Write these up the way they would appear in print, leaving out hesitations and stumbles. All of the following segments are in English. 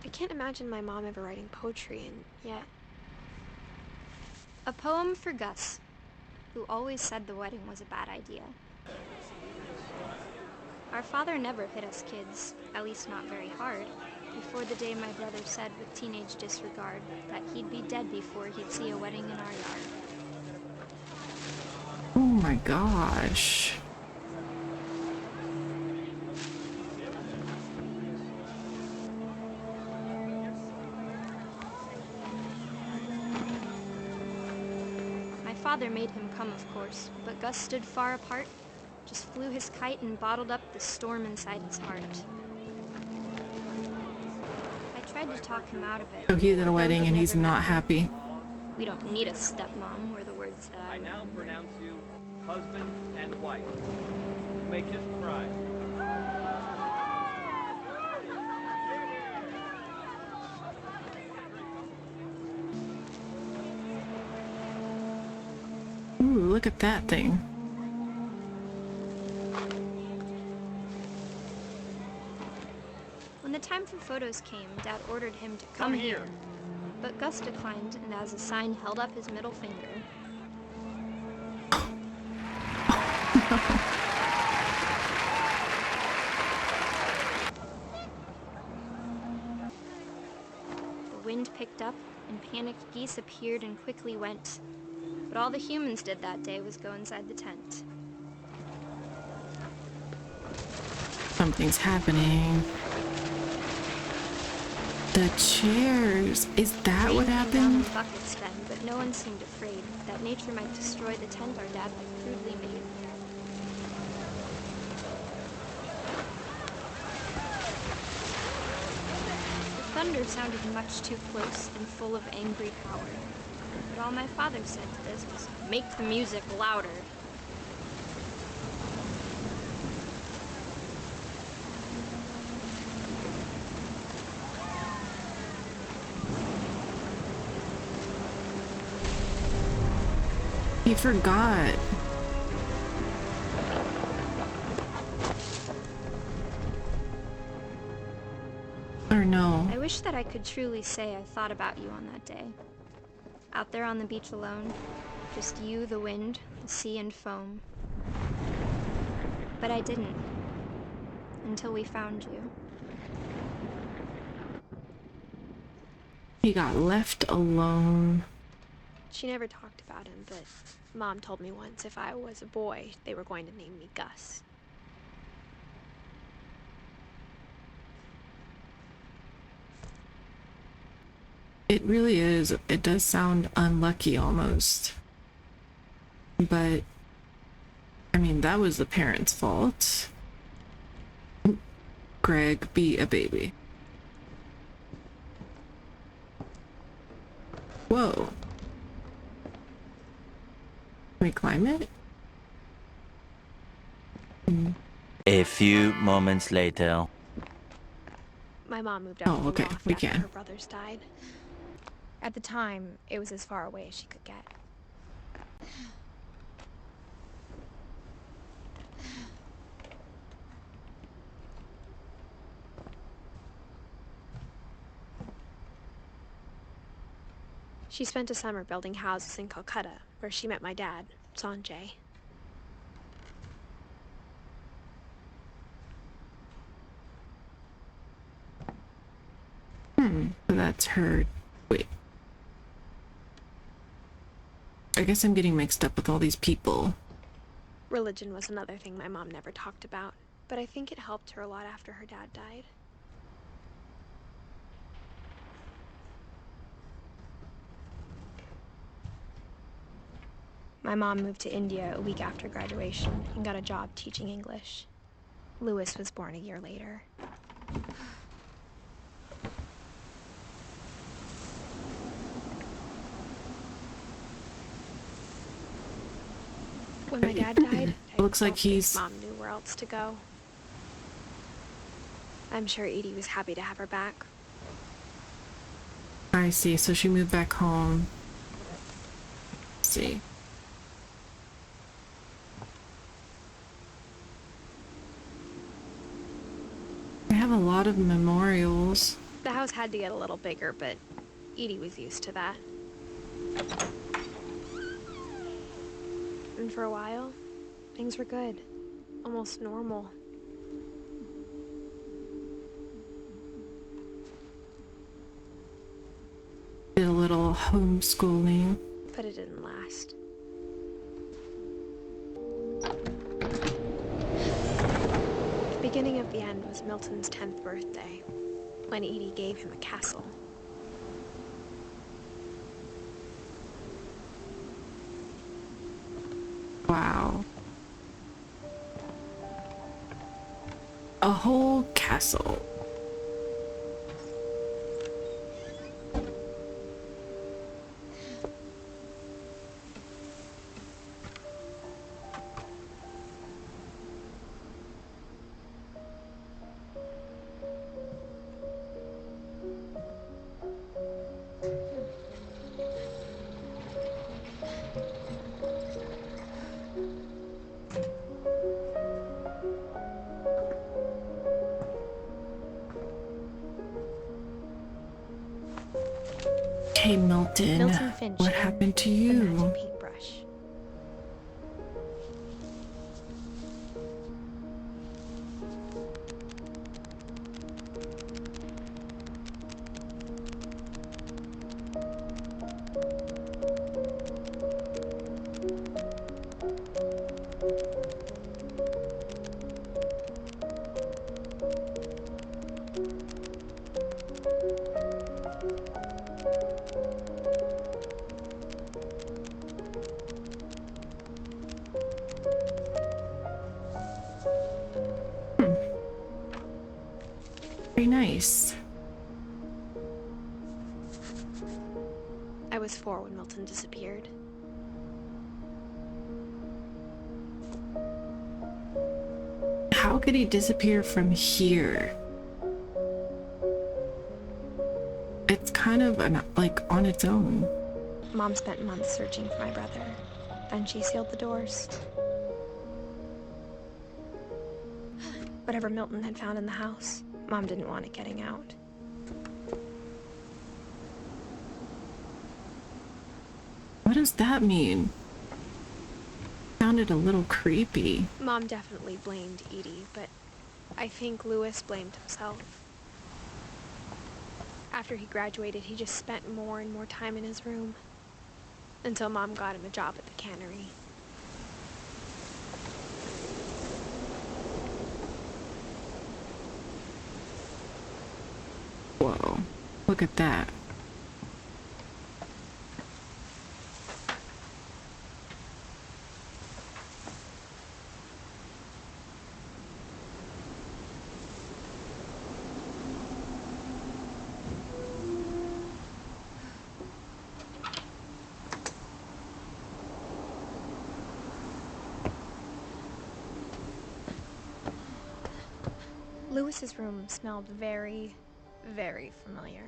I can't imagine my mom ever writing poetry, and yet... A poem for Gus, who always said the wedding was a bad idea. Our father never hit us kids, at least not very hard, before the day my brother said with teenage disregard that he'd be dead before he'd see a wedding in our yard. Oh my gosh. My father made him come, of course, but Gus stood far apart, just flew his kite and bottled up the storm inside his heart. I tried to talk him out of it. So he's at a though wedding he'd and he's never not met me. happy. We don't need a stepmom, were the words that I I now remember. pronounce you husband and wife. You may kiss the bride. Ooh, look at that thing. When the time for photos came, Dad ordered him to come here. But Gus declined, and as a sign held up his middle finger. The wind picked up, and panicked geese appeared and quickly went. But all the humans did that day was go inside the tent. Something's happening. The chairs. Is that what Rain came down happened? in buckets then, but no one seemed afraid that nature might destroy the tent our dad had crudely made. The thunder sounded much too close and full of angry power. But all my father said to this was, "Make the music louder." He forgot. Or no. I wish that I could truly say I thought about you on that day. Out there on the beach alone, just you, the wind, the sea and foam. But I didn't. Until we found you. He got left alone. She never talked about him, but Mom told me once if I was a boy, they were going to name me Gus. It really is. It does sound unlucky almost. But, I mean, that was the parents' fault. Greg, be a baby. Whoa. Can we climb it? A few moments later. My mom moved out Oh, okay, we after can. her brothers died. At the time, it was as far away as she could get. She spent a summer building houses in Calcutta, where she met my dad, Sanjay. So that's her. Wait. I guess I'm getting mixed up with all these people. Religion was another thing my mom never talked about, but I think it helped her a lot after her dad died. My mom moved to India a week after graduation and got a job teaching English. Louis was born a year later. When my dad died, It looks like don't think he's- Mom knew where else to go. I'm sure Edie was happy to have her back. I see. So she moved back home. Let's see. I have a lot of memorials. The house had to get a little bigger, but Edie was used to that. And for a while, things were good. Almost normal. Did a little homeschooling. But it didn't last. The beginning of the end was Milton's 10th birthday, when Edie gave him a castle. Wow. A whole castle. Hey Milton, Milton Finch what and happened to the you? magic paintbrush. Very nice. I was 4 when Milton disappeared. How could he disappear from here? It's kind of like on its own. Mom spent months searching for my brother. Then she sealed the doors. Whatever Milton had found in the house, Mom didn't want it getting out. What does that mean? Sounded a little creepy. Mom definitely blamed Edie, but I think Lewis blamed himself. After he graduated, he just spent more and more time in his room. Until Mom got him a job at the cannery. Whoa, look at that. Lewis's room smelled very, very familiar.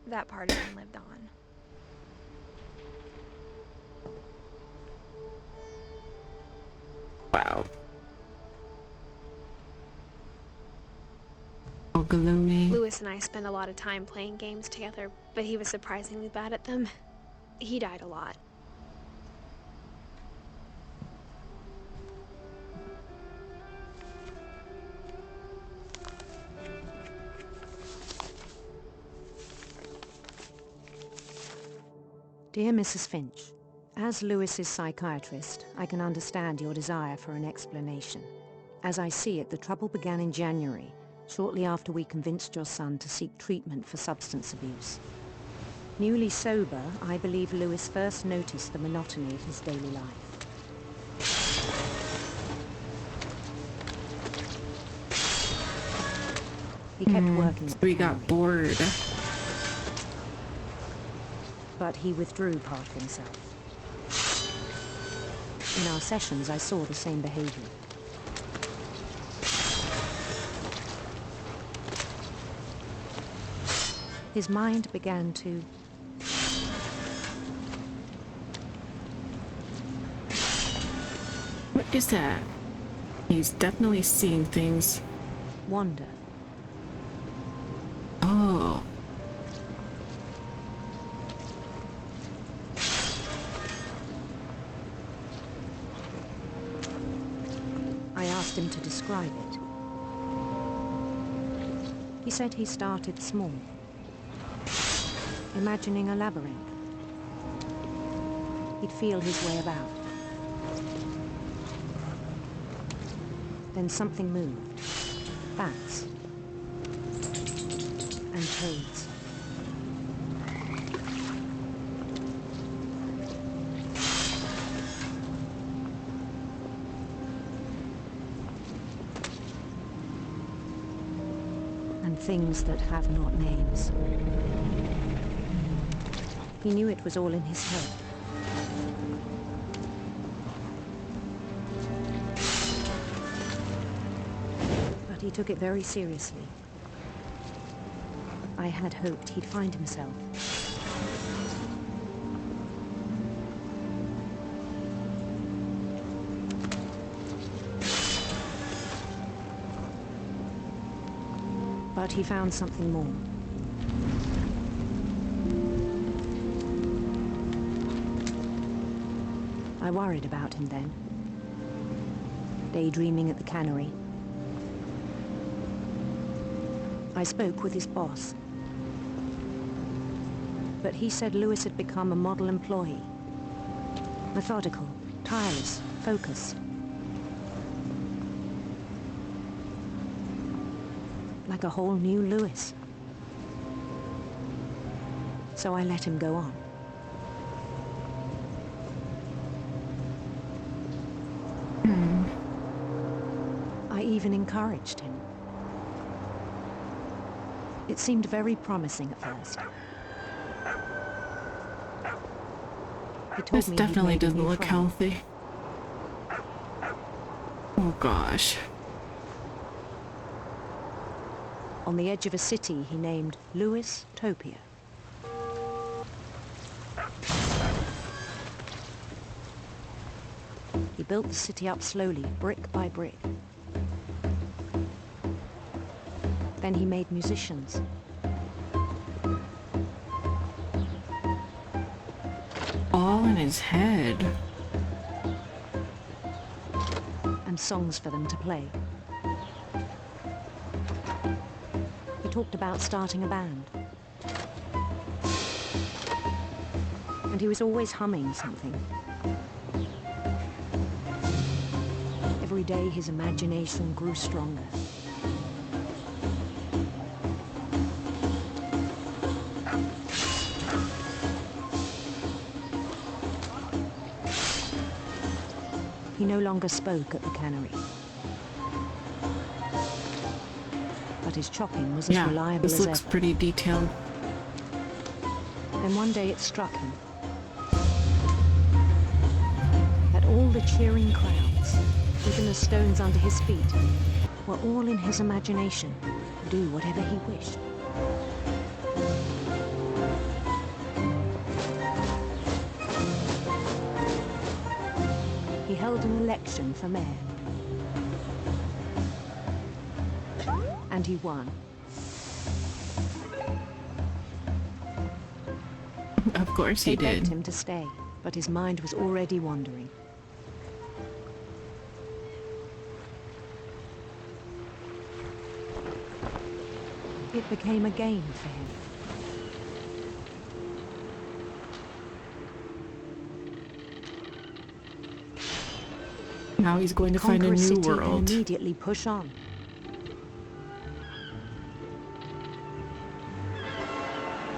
That part of him lived on. Wow. All glowing. Lewis and I spent a lot of time playing games together, but he was surprisingly bad at them. He died a lot. Dear Mrs. Finch, as Lewis's psychiatrist, I can understand your desire for an explanation. As I see it, the trouble began in January, shortly after we convinced your son to seek treatment for substance abuse. Newly sober, I believe Lewis first noticed the monotony of his daily life. He kept working at the We got cannery, bored. but he withdrew part of himself. In our sessions, I saw the same behavior. His mind began to What is that? He's definitely seeing things. wander. Oh. I asked him to describe it. He said he started small, imagining a labyrinth. He'd feel his way about. Then something moved. Bats. And toads. And things that have not names. He knew it was all in his head. But he took it very seriously. I had hoped he'd find himself. But he found something more. I worried about him then, daydreaming at the cannery. I spoke with his boss, but he said Lewis had become a model employee. Methodical, tireless, focused. Like a whole new Lewis. So I let him go on. I even encouraged him. It seemed very promising at first. He told This me he'd definitely made a doesn't new look friend. healthy. Oh gosh. On the edge of a city he named Lewis Topia. He built the city up slowly, brick by brick. Then he made musicians. All in his head. And songs for them to play. He talked about starting a band. And he was always humming something. Every day his imagination grew stronger. He no longer spoke at the cannery. But his chopping was as Yeah, reliable this as looks ever. pretty detailed. Then one day it struck him that all the cheering crowds, even the stones under his feet, were all in his imagination, do whatever he wished. He held an election for mayor. And he won. Of course he They begged did. him to stay, but his mind was already wandering. It became a game for him. Now he's going to find a Conquer new city and world. immediately push on.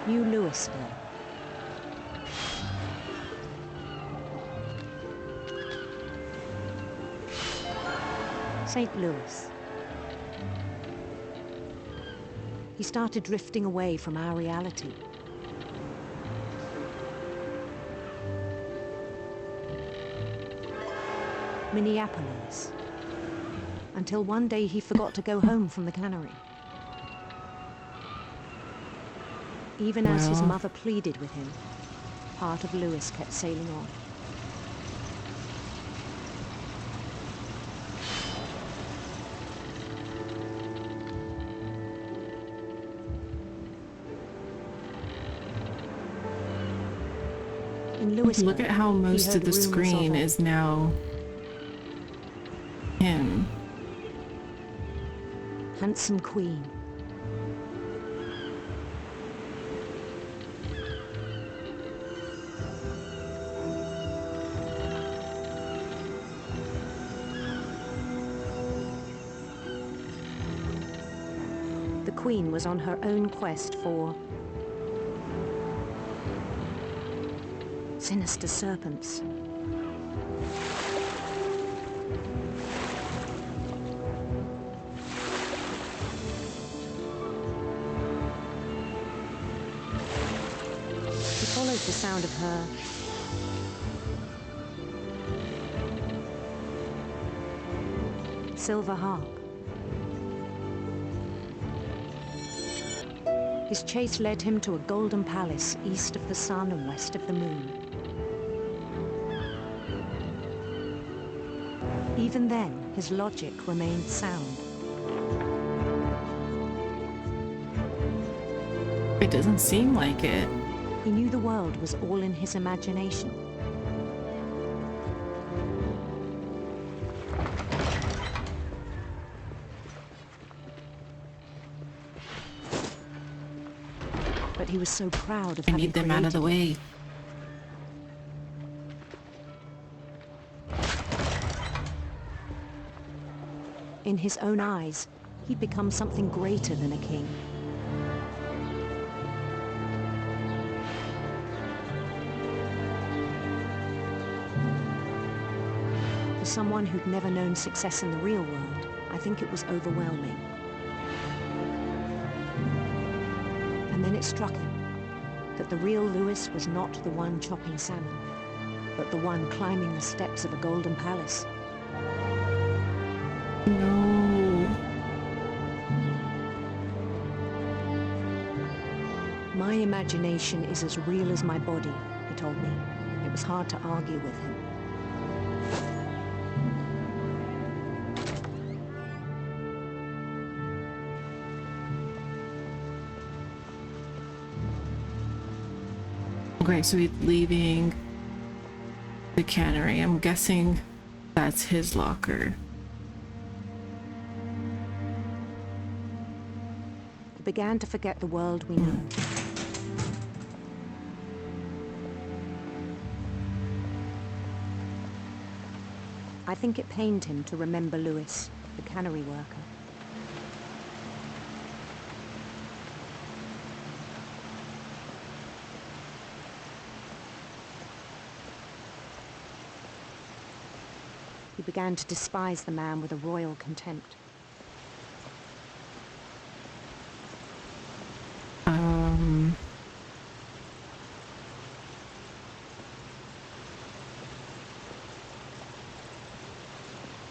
New Louisville. St. Louis. He started drifting away from our reality. Minneapolis. Until one day he forgot to go home from the cannery. Even as his Well. mother pleaded with him, part of Lewis kept sailing on. In Lewisburg, Look at how he most heard of the rumors screen a is now him. handsome queen. The queen was on her own quest for sinister serpents. He followed the sound of her silver harp. His chase led him to a golden palace east of the sun and west of the moon. Even then, his logic remained sound. It doesn't seem like it. He knew the world was all in his imagination. But he was so proud of I having need them out of the created it. way. In his own eyes, he'd become something greater than a king. For someone who'd never known success in the real world, I think it was overwhelming. And then it struck him that the real Lewis was not the one chopping salmon, but the one climbing the steps of a golden palace. No. My imagination is as real as my body, he told me. It was hard to argue with him. Okay, so he's leaving the cannery. I'm guessing that's his locker. He began to forget the world we know. I think it pained him to remember Lewis, the cannery worker. He began to despise the man with a royal contempt.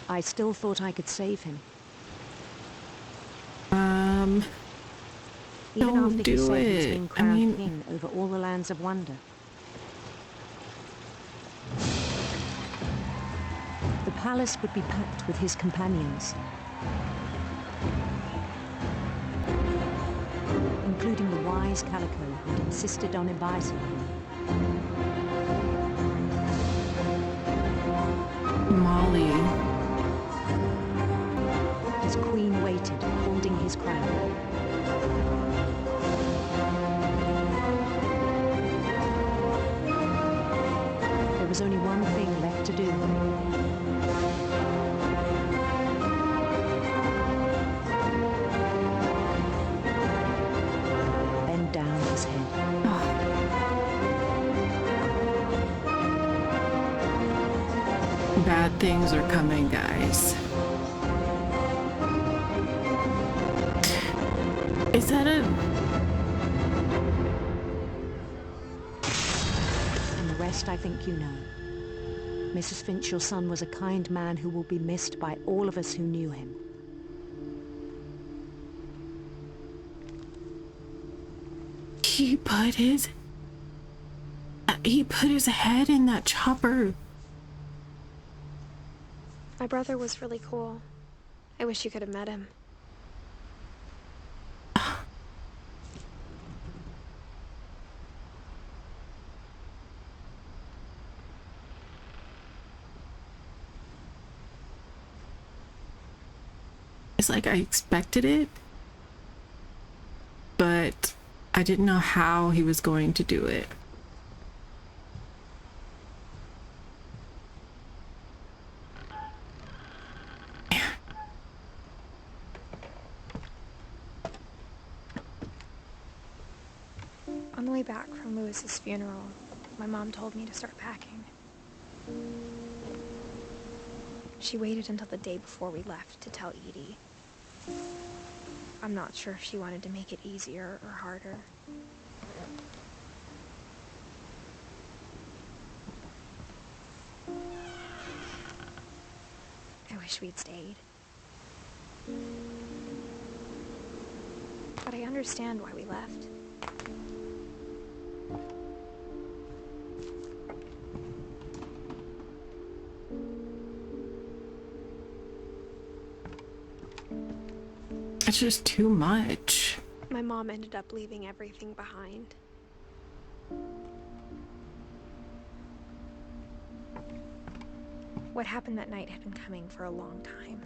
I still thought I could save him. Even Don't after he do said he's it. been I crowned mean- king over all the lands of wonder. The palace would be packed with his companions, including the wise Calico who'd insisted on advising him. Molly. His queen waited, holding his crown. There was only one thing left to do. Bend down his head. Bad things are coming, guys. Is that a... And the rest I think you know. Mrs. Finch, your son was a kind man who will be missed by all of us who knew him. He put his head in that chopper. My brother was really cool. I wish you could have met him. It's like I expected it, but I didn't know how he was going to do it. On the way back from Lewis's funeral, my mom told me to start packing. She waited until the day before we left to tell Edie. I'm not sure if she wanted to make it easier or harder. I wish we'd stayed. But I understand why we left. It's just too much. My mom ended up leaving everything behind. What happened that night had been coming for a long time.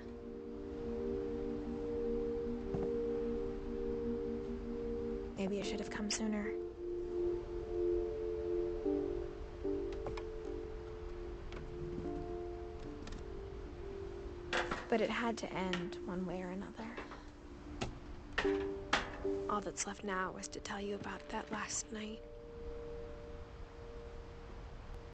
Maybe it should have come sooner. But it had to end one way or another. All that's left now is to tell you about that last night.